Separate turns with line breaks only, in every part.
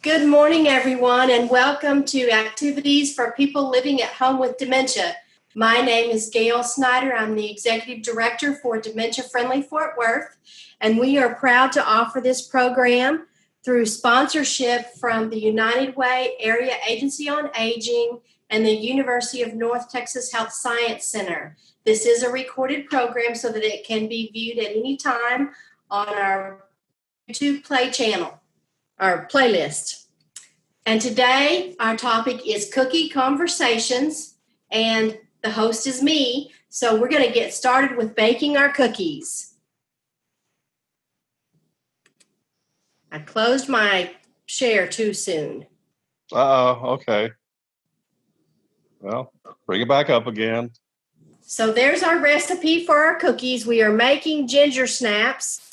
Good morning, everyone, and welcome to Activities for People Living at Home with Dementia. My name is Gail Snyder. I'm the Executive Director for Dementia Friendly Fort Worth, and we are proud to offer this program through sponsorship from the United Way Area Agency on Aging and the University of North Texas Health Science Center. This is a recorded program so that it can be viewed at any time on our YouTube Play channel. Our playlist. And today our topic is cookie conversations, and the host is me. So we're going to get started with baking our cookies. I closed my share too soon.
Okay. Well, bring it back up again.
So there's our recipe for our cookies. We are making ginger snaps.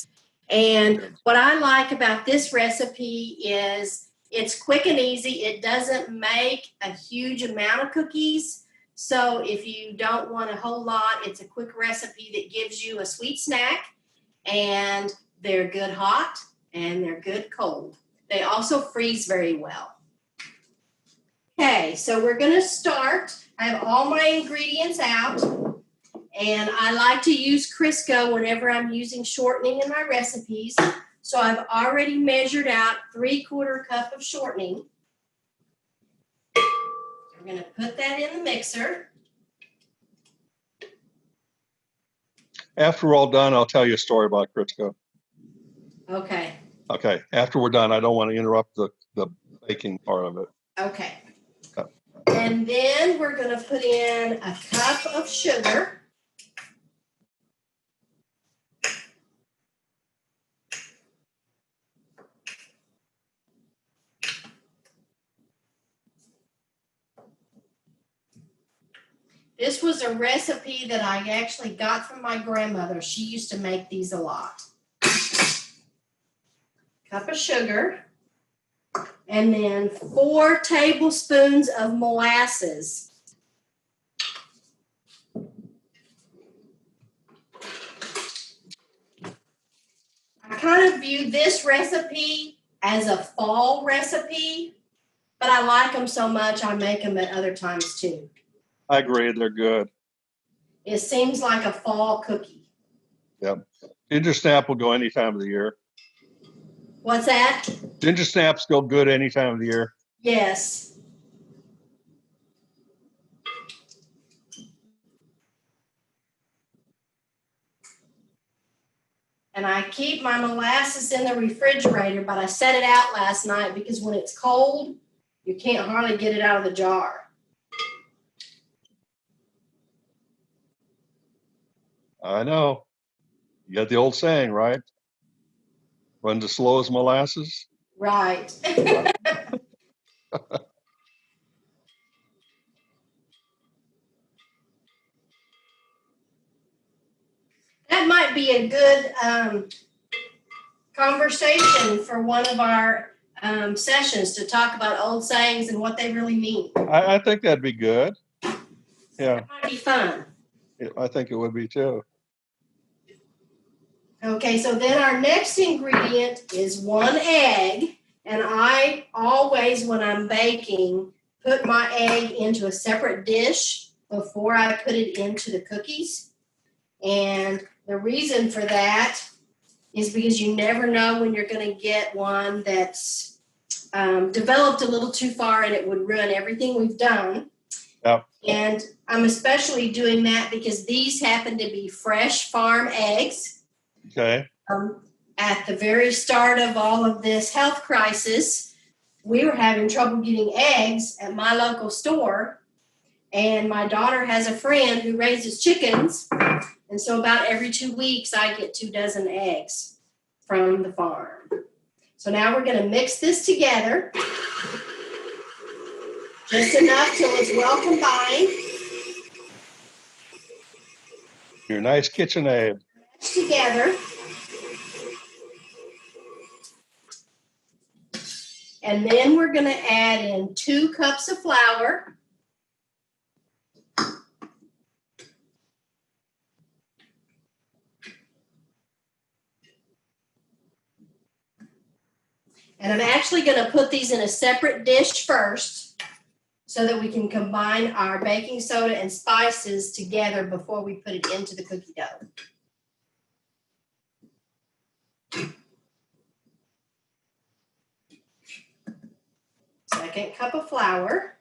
And what I like about this recipe is it's quick and easy. It doesn't make a huge amount of cookies. So if you don't want a whole lot, it's a quick recipe that gives you a sweet snack. And they're good hot and they're good cold. They also freeze very well. Okay, so we're going to start. I have all my ingredients out. And I like to use Crisco whenever I'm using shortening in my recipes. So I've already measured out 3/4 cup of shortening. I'm going to put that in the mixer.
After we're all done, I'll tell you a story about Crisco.
Okay.
Okay. After we're done, I don't want to interrupt the baking part of it.
Okay. And then we're going to put in a cup of sugar. This was a recipe that I actually got from my grandmother. She used to make these a lot. Cup of sugar. And then 4 tablespoons of molasses. I kind of view this recipe as a fall recipe, but I like them so much I make them at other times too.
I agree. They're good.
It seems like a fall cookie.
Yep. Ginger snap will go any time of the year.
What's that?
Ginger snaps go good any time of the year.
Yes. And I keep my molasses in the refrigerator, but I set it out last night because when it's cold, you can't hardly get it out of the jar.
I know. You got the old saying, right? Runs as slow as molasses.
Right. That might be a good conversation for one of our sessions to talk about old sayings and what they really mean.
I think that'd be good. Yeah.
That might be fun.
I think it would be too.
Okay, so then our next ingredient is 1 egg. And I always, when I'm baking, put my egg into a separate dish before I put it into the cookies. And the reason for that is because you never know when you're going to get one that's developed a little too far and it would ruin everything we've done.
Yep.
And I'm especially doing that because these happen to be fresh farm eggs.
Okay.
At the very start of all of this health crisis, we were having trouble getting eggs at my local store. And my daughter has a friend who raises chickens. And so about every 2 weeks, I get 2 dozen eggs from the farm. So now we're going to mix this together. Just enough till it's well combined.
Your nice KitchenAid.
Together. And then we're going to add in 2 cups of flour. And I'm actually going to put these in a separate dish first so that we can combine our baking soda and spices together before we put it into the cookie dough. Second cup of flour.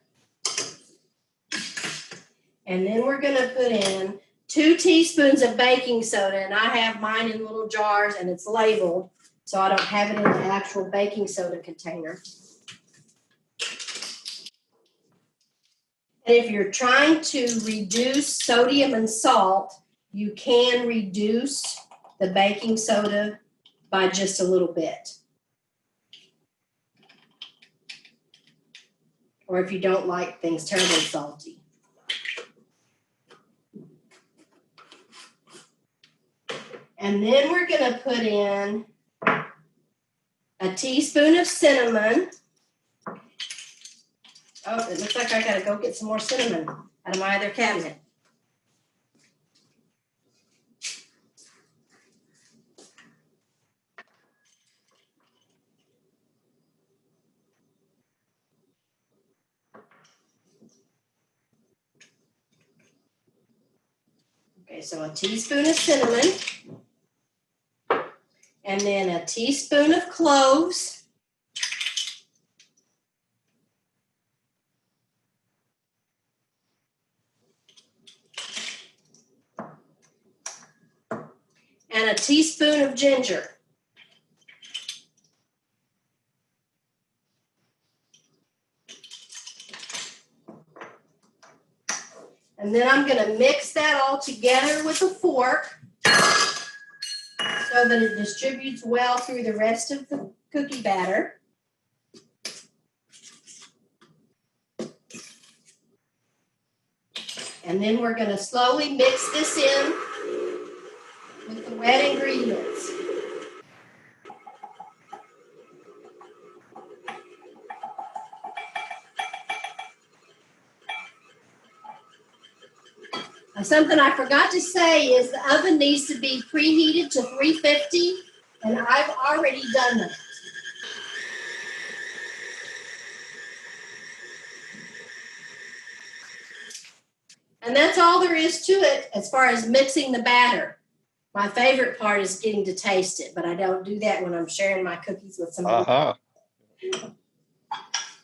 And then we're going to put in 2 teaspoons of baking soda, and I have mine in little jars and it's labeled, so I don't have it in the actual baking soda container. And if you're trying to reduce sodium and salt, you can reduce the baking soda by just a little bit. Or if you don't like things terribly salty. And then we're going to put in a teaspoon of cinnamon. Oh, it looks like I got to go get some more cinnamon out of my other cabinet. Okay, so a teaspoon of cinnamon. And then a teaspoon of cloves. And a teaspoon of ginger. And then I'm going to mix that all together with a fork so that it distributes well through the rest of the cookie batter. And then we're going to slowly mix this in with the wet ingredients. Something I forgot to say is the oven needs to be preheated to 350, and I've already done that. And that's all there is to it as far as mixing the batter. My favorite part is getting to taste it, but I don't do that when I'm sharing my cookies with somebody.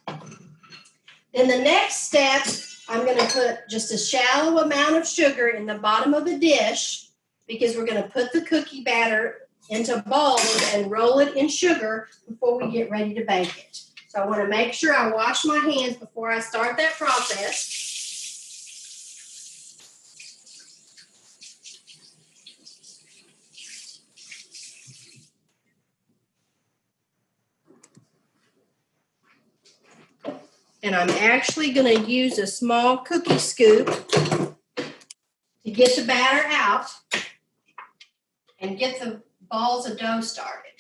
Then the next step, I'm going to put just a shallow amount of sugar in the bottom of a dish because we're going to put the cookie batter into bowls and roll it in sugar before we get ready to bake it. So I want to make sure I wash my hands before I start that process. And I'm actually going to use a small cookie scoop to get the batter out and get the balls of dough started.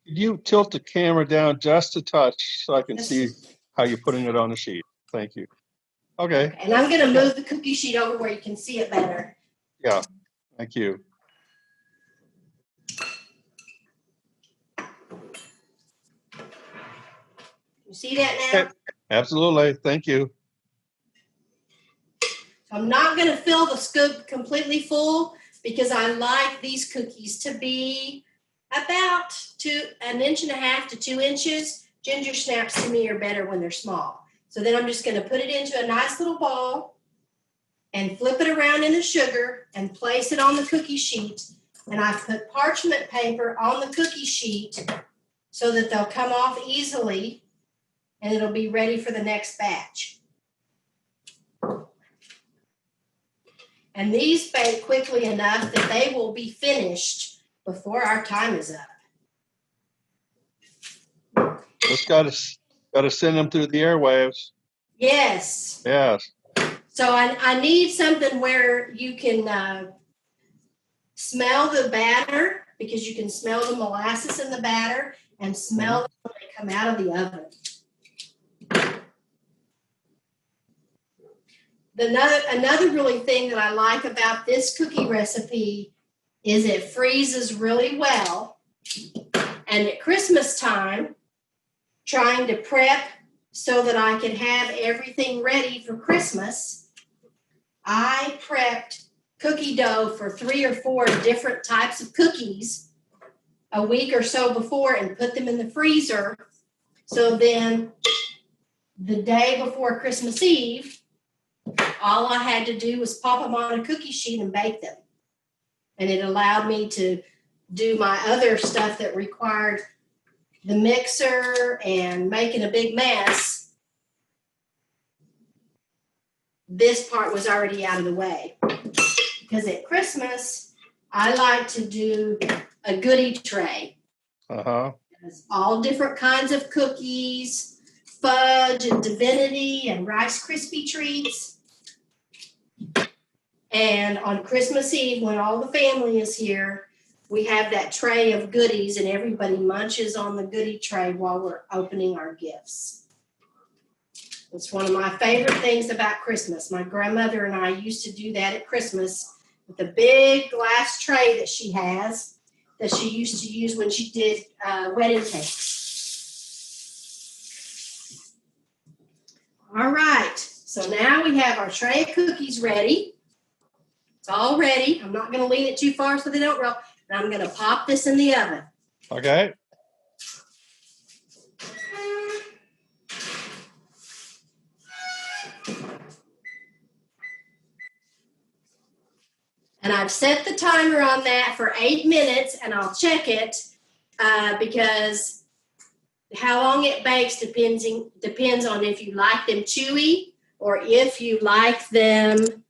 Could you tilt the camera down just a touch so I can see how you're putting it on the sheet? Thank you. Okay.
And I'm going to move the cookie sheet over where you can see it better.
Yeah, thank you.
You see that now?
Absolutely. Thank you.
I'm not going to fill the scoop completely full because I like these cookies to be about 1.5 inches to 2 inches. Ginger snaps to me are better when they're small. So then I'm just going to put it into a nice little ball and flip it around in the sugar and place it on the cookie sheet. And I've put parchment paper on the cookie sheet so that they'll come off easily and it'll be ready for the next batch. And these bake quickly enough that they will be finished before our time is up.
Just got to send them through the airwaves.
Yes.
Yes.
So I need something where you can smell the batter because you can smell the molasses in the batter and smell them when they come out of the oven. Another really thing that I like about this cookie recipe is it freezes really well And at Christmas time, trying to prep so that I could have everything ready for Christmas, I prepped cookie dough for 3 or 4 different types of cookies a week or so before and put them in the freezer. So then the day before Christmas Eve, all I had to do was pop them on a cookie sheet and bake them. And it allowed me to do my other stuff that required the mixer and making a big mess. This part was already out of the way. Because at Christmas, I like to do a goodie tray. It's all different kinds of cookies, fudge and divinity and Rice Krispie treats. And on Christmas Eve, when all the family is here, we have that tray of goodies and everybody munches on the goodie tray while we're opening our gifts. It's one of my favorite things about Christmas. My grandmother and I used to do that at Christmas with a big glass tray that she has that she used to use when she did wedding cakes. All right, so now we have our tray of cookies ready. It's all ready. I'm not going to lean it too far so they don't roll. And I'm going to pop this in the oven.
Okay.
And I've set the timer on that for 8 minutes, and I'll check it because how long it bakes depends on if you like them chewy or if you like them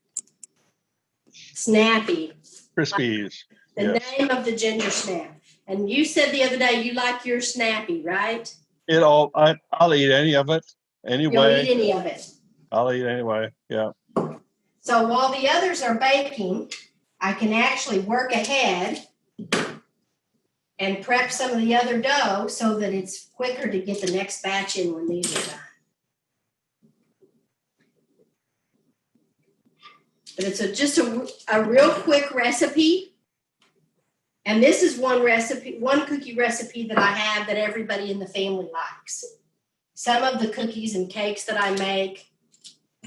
snappy.
Crispies.
The name of the ginger snap. And you said the other day you like your snappy, right?
I'll eat any of it anyway.
You'll eat any of it.
I'll eat anyway. Yeah.
So while the others are baking, I can actually work ahead and prep some of the other dough so that it's quicker to get the next batch in when these are done. But it's just a real quick recipe. And this is one cookie recipe that I have that everybody in the family likes. Some of the cookies and cakes that I make,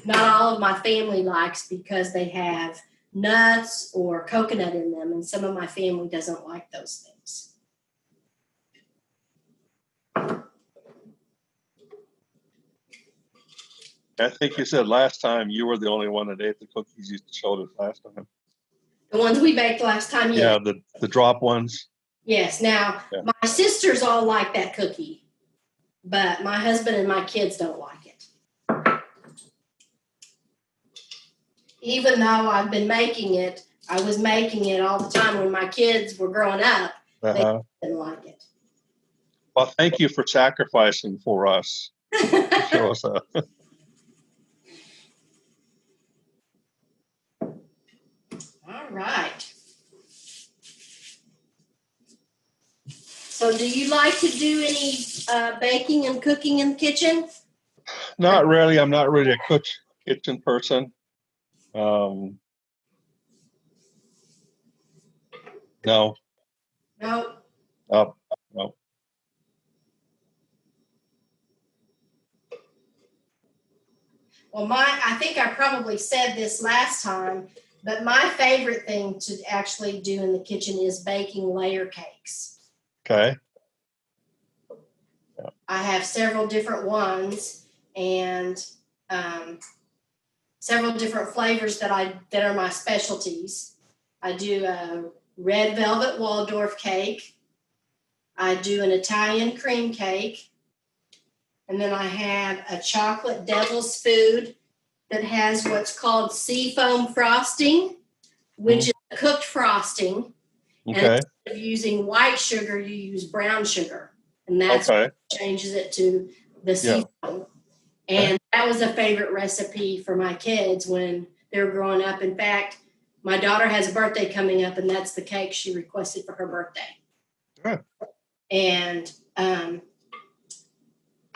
not all of my family likes because they have nuts or coconut in them, and some of my family doesn't like those things.
I think you said last time you were the only one that ate the cookies you showed us last time.
The ones we baked last time,
yeah. Yeah, the drop ones.
Yes. Now, my sisters all like that cookie, but my husband and my kids don't like it. Even though I've been making it, I was making it all the time when my kids were growing up. They didn't like it.
Well, thank you for sacrificing for us. Show us that.
All right. So do you like to do any baking and cooking in the kitchen?
Not really. I'm not really a kitchen person. No.
No.
No.
Well, I think I probably said this last time, but my favorite thing to actually do in the kitchen is baking layer cakes.
Okay.
Yeah. I have several different ones and several different flavors that are my specialties. I do a red velvet Waldorf cake. I do an Italian cream cake. And then I have a chocolate devil's food that has what's called seafoam frosting, which is cooked frosting.
Okay.
And instead of using white sugar, you use brown sugar. And that's what changes it to the seafoam. And that was a favorite recipe for my kids when they were growing up. In fact, my daughter has a birthday coming up, and that's the cake she requested for her birthday.
Sure.
And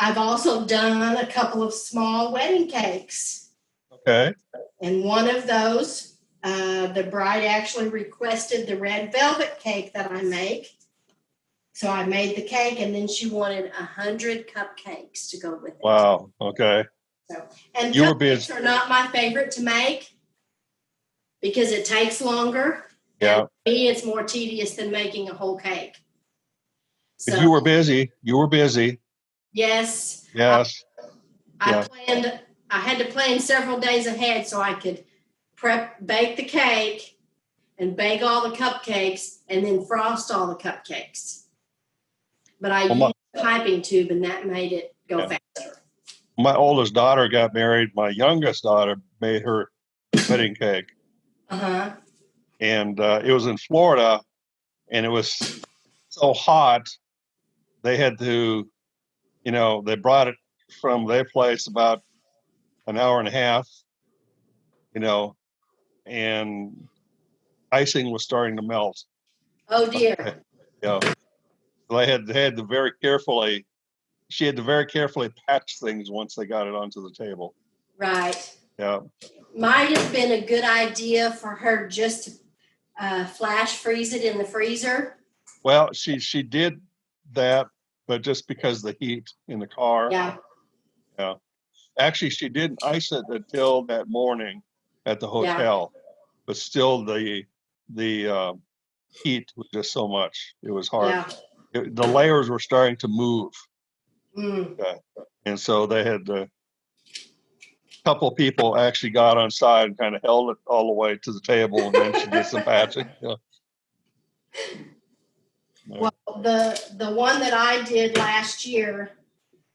I've also done a couple of small wedding cakes.
Okay.
And one of those, the bride actually requested the red velvet cake that I make. So I made the cake, and then she wanted 100 cupcakes to go with it.
Wow. Okay.
So, and
You were
cupcakes
busy.
are not my favorite to make because it takes longer.
Yeah.
And for me, it's more tedious than making a whole cake.
But
So
you were busy. You were busy.
yes,
Yes.
I
Yeah.
planned. I had to plan several days ahead so I could bake the cake, and bake all the cupcakes, and then frost all the cupcakes. But I used a piping tube, and that made it go faster.
My oldest daughter got married. My youngest daughter made her wedding cake.
Uh-huh.
And it was in Florida, and it was so hot, they had to, they brought it from their place about an hour and a half, and icing was starting to melt.
Oh dear.
So they had to very carefully, she had to very carefully patch things once they got it onto the table.
Right.
Yeah.
Might have been a good idea for her just to flash freeze it in the freezer.
Well, she did that, but just because the heat in the car.
Yeah.
Yeah. Actually, she didn't ice it until that morning at the hotel, but still the heat was just so much. It was hard.
Yeah.
The layers were starting to move.
Mm.
And so they had a couple people actually got on side and kind of held it all the way to the table, and then she did some patching. Yeah.
Well, the one that I did last year,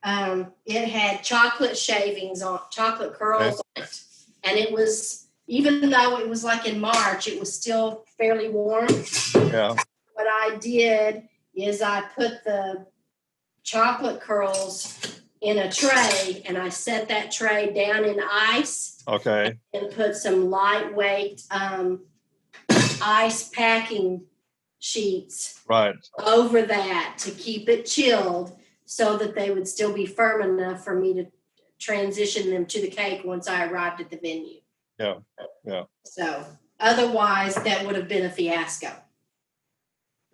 it had chocolate shavings on, chocolate curls on it, and it was, even though it was like in March, it was still fairly warm.
Yeah.
What I did is I put the chocolate curls in a tray, and I set that tray down in ice.
Okay.
And put some lightweight ice packing sheets over that to keep it chilled so that they would still be firm enough for me to transition them to the cake once I arrived at the venue.
Yeah. Yeah.
So otherwise that would have been a fiasco.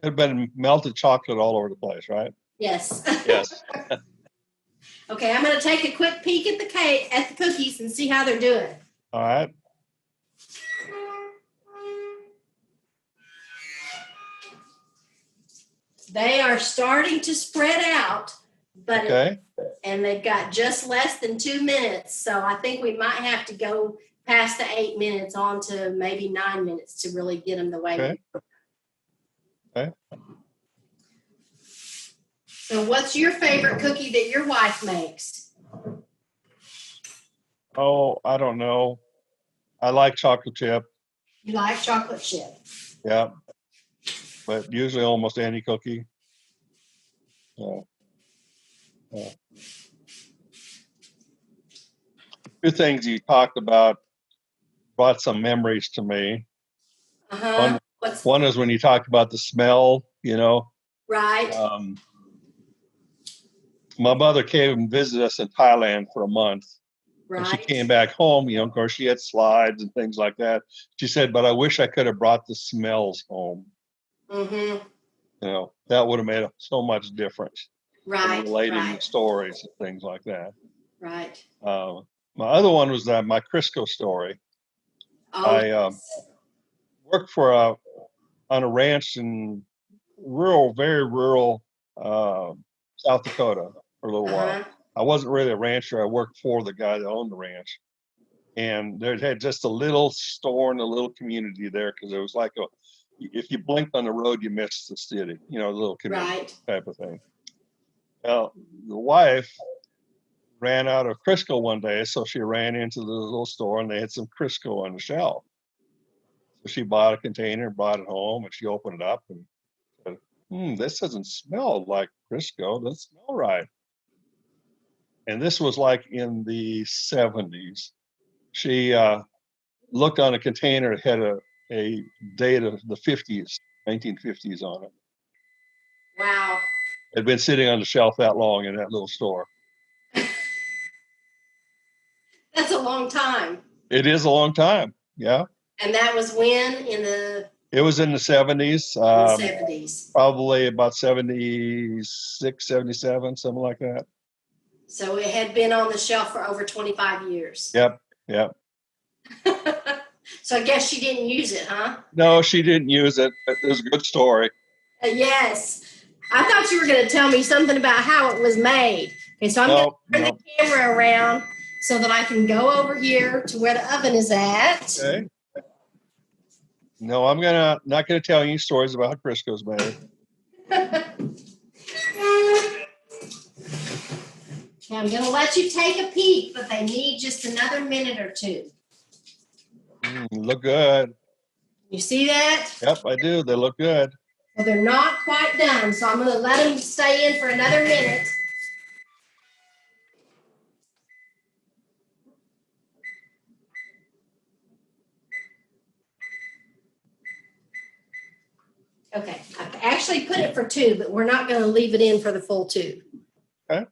It had been melted chocolate all over the place, right?
Yes.
Yes.
Okay, I'm going to take a quick peek at the cookies and see how they're doing.
All right.
They are starting to spread out, but
okay.
And they've got just less than 2 minutes. So I think we might have to go past the 8 minutes on to maybe 9 minutes to really get them the way.
Okay. Okay.
So what's your favorite cookie that your wife makes?
Oh, I don't know. I like chocolate chip.
You like chocolate chip?
Yeah. But usually almost any cookie. Yeah. Yeah. Two things you talked about brought some memories to me.
Uh-huh.
One is when you talked about the smell,
Right.
My mother came and visited us in Thailand for a month.
Right.
And she came back home, of course, she had slides and things like that. She said, but I wish I could have brought the smells home.
Mm-hmm.
That would have made so much difference.
Right.
Relating the stories and things like that.
Right.
My other one was my Crisco story.
Oh,
I worked on a ranch in very rural South Dakota for a little while. I wasn't really a rancher. I worked for the guy that owned the ranch. And they had just a little store in a little community there because it was like if you blinked on the road, you missed the city, a little community type of thing. Well, the wife ran out of Crisco one day, so she ran into the little store and they had some Crisco on the shelf. So she bought a container, brought it home, and she opened it up and said, this doesn't smell like Crisco. Doesn't smell right. And this was like in the 70s. She looked on a container, it had a date of the 50s, 1950s on it.
Wow.
It had been sitting on the shelf that long in that little store.
That's a long time.
It is a long time. Yeah.
And that was when in the
It was in the 70s,
in the 70s.
probably about 76, 77, something like that.
So it had been on the shelf for over 25 years.
Yep, yep.
So I guess she didn't use it, huh?
No, she didn't use it, but it was a good story.
Yes. I thought you were going to tell me something about how it was made. Okay, so I'm going to turn the camera around so that I can go over here to where the oven is at.
Okay. No, I'm not gonna tell any stories about how Crisco's made.
Now I'm going to let you take a peek, but they need just another minute or two.
Look good.
You see that?
Yep, I do. They look good.
Well, they're not quite done, so I'm going to let them stay in for another minute. Okay, I've actually put it for 2, but we're not going to leave it in for the full 2.
Okay.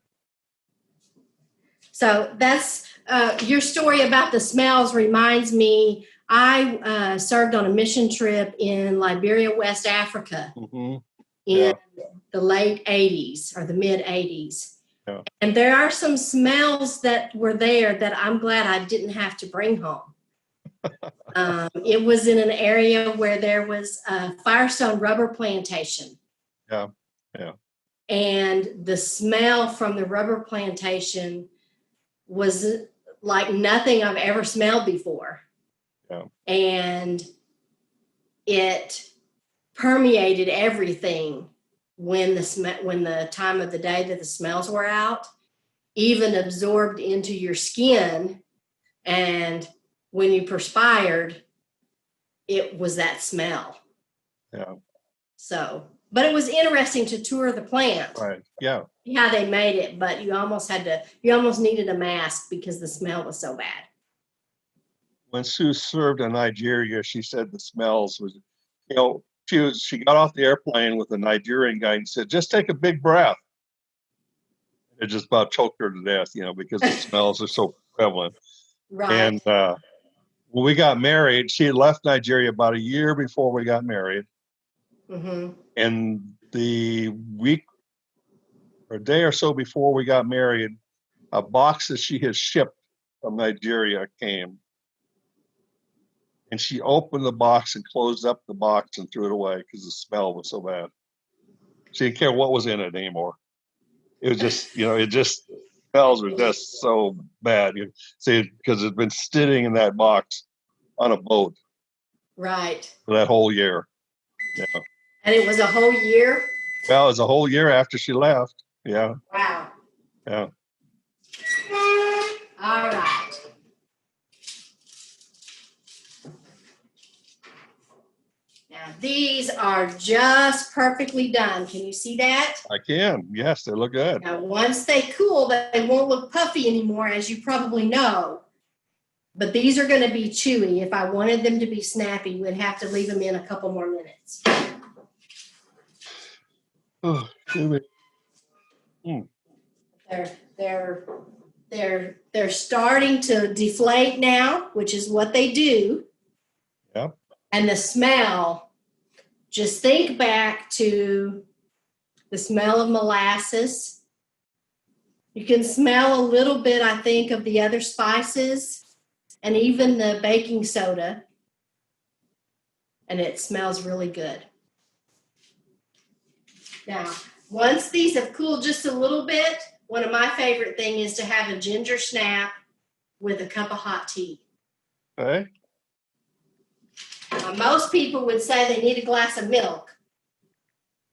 So that's your story about the smells reminds me, I served on a mission trip in Liberia, West Africa in the late 80s or the mid 80s.
Yeah.
And there are some smells that were there that I'm glad I didn't have to bring home. It was in an area where there was a Firestone rubber plantation.
Yeah, yeah.
And the smell from the rubber plantation was like nothing I've ever smelled before.
Yeah.
And it permeated everything when the time of the day that the smells were out, even absorbed into your skin. And when you perspired, it was that smell.
Yeah.
So, but it was interesting to tour the plant.
Right. Yeah.
See how they made it, but you almost needed a mask because the smell was so bad.
When Sue served in Nigeria, she said the smells was, she got off the airplane with a Nigerian guy and said, just take a big breath. It just about choked her to death, because the smells are so prevalent.
Right.
And when we got married, she had left Nigeria about a year before we got married.
Mm-hmm.
And the week or a day or so before we got married, a box that she had shipped from Nigeria came. And she opened the box and closed up the box and threw it away because the smell was so bad. She didn't care what was in it anymore. It was just, smells were just so bad. You see, because it's been sitting in that box on a boat.
Right.
For that whole year. Yeah.
And it was a whole year?
Well, it was a whole year after she left. Yeah.
Wow.
Yeah.
All right. Now, these are just perfectly done. Can you see that?
I can. Yes, they look good.
Now, once they cool, they won't look puffy anymore, as you probably know. But these are going to be chewy. If I wanted them to be snappy, we'd have to leave them in a couple more minutes.
Oh,
They're starting to deflate now, which is what they do.
Yep.
And the smell, just think back to the smell of molasses. You can smell a little bit, I think, of the other spices and even the baking soda. And it smells really good. Now, once these have cooled just a little bit, one of my favorite things is to have a ginger snap with a cup of hot tea.
Okay.
Most people would say they need a glass of milk,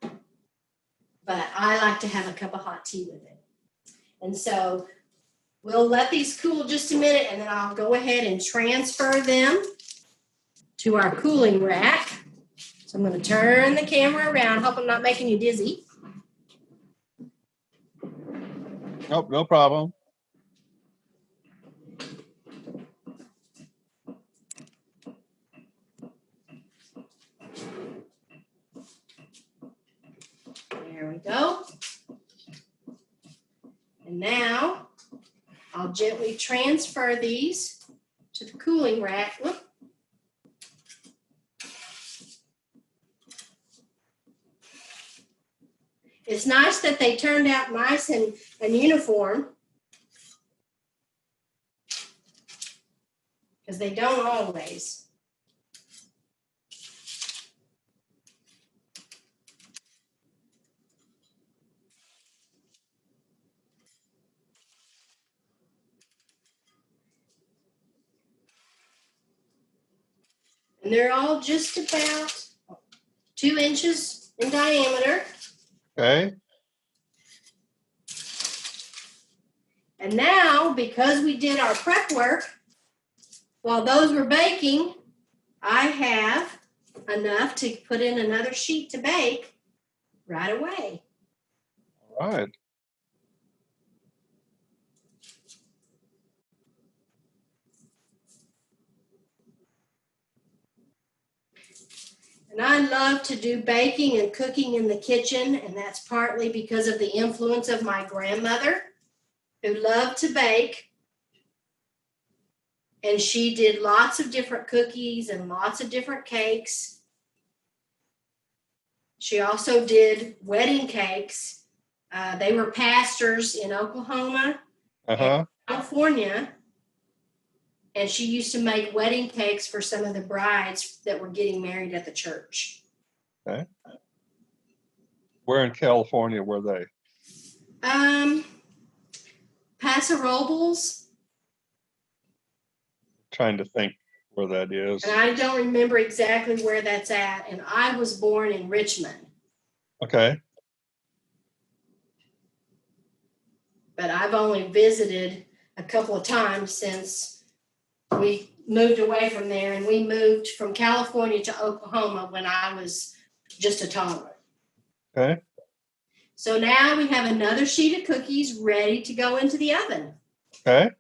but I like to have a cup of hot tea with it. And so we'll let these cool just a minute, and then I'll go ahead and transfer them to our cooling rack. So I'm going to turn the camera around. Hope I'm not making you dizzy.
Nope, no problem.
There we go. And now I'll gently transfer these to the cooling rack. Whoop. it's nice that they turned out nice and uniform. Because they don't always. And they're all just about 2 inches in diameter.
Okay.
And now, because we did our prep work, while those were baking, I have enough to put in another sheet to bake right away.
All right.
And I love to do baking and cooking in the kitchen, and that's partly because of the influence of my grandmother, who loved to bake. And she did lots of different cookies and lots of different cakes. She also did wedding cakes. They were pastors in Oklahoma and California. And she used to make wedding cakes for some of the brides that were getting married at the church.
Okay. Where in California were they?
Paso Robles.
Trying to think where that is.
And I don't remember exactly where that's at. And I was born in Richmond.
Okay.
But I've only visited a couple of times since we moved away from there, and we moved from California to Oklahoma when I was just a toddler.
Okay.
So now we have another sheet of cookies ready to go into the oven.
Okay.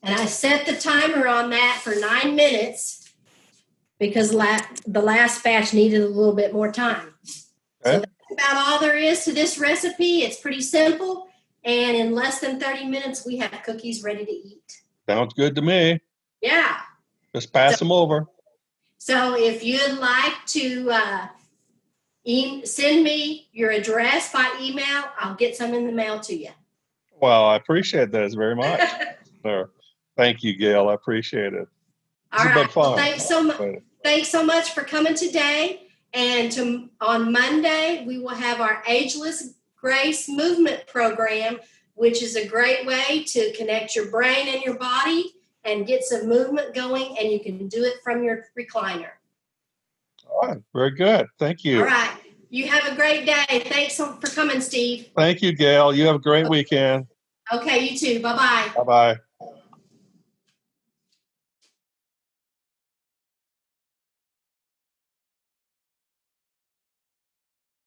And I set the timer on that for 9 minutes because the last batch needed a little bit more time.
Okay.
So that's about all there is to this recipe. It's pretty simple. And in less than 30 minutes, we have cookies ready to eat.
Sounds good to me.
Yeah.
Just pass them over.
So if you'd like to send me your address by email, I'll get some in the mail to you.
Well, I appreciate that very much. Sure. Thank you, Gail. I appreciate it.
All right.
Fun.
Well, thanks so much for coming today. And on Monday, we will have our Ageless Grace Movement Program, which is a great way to connect your brain and your body and get some movement going, and you can do it from your recliner.
All right. Very good. Thank you.
All right. You have a great day. Thanks for coming, Steve.
Thank you, Gail. You have a great weekend.
Okay, you too. Bye-bye.
Bye-bye.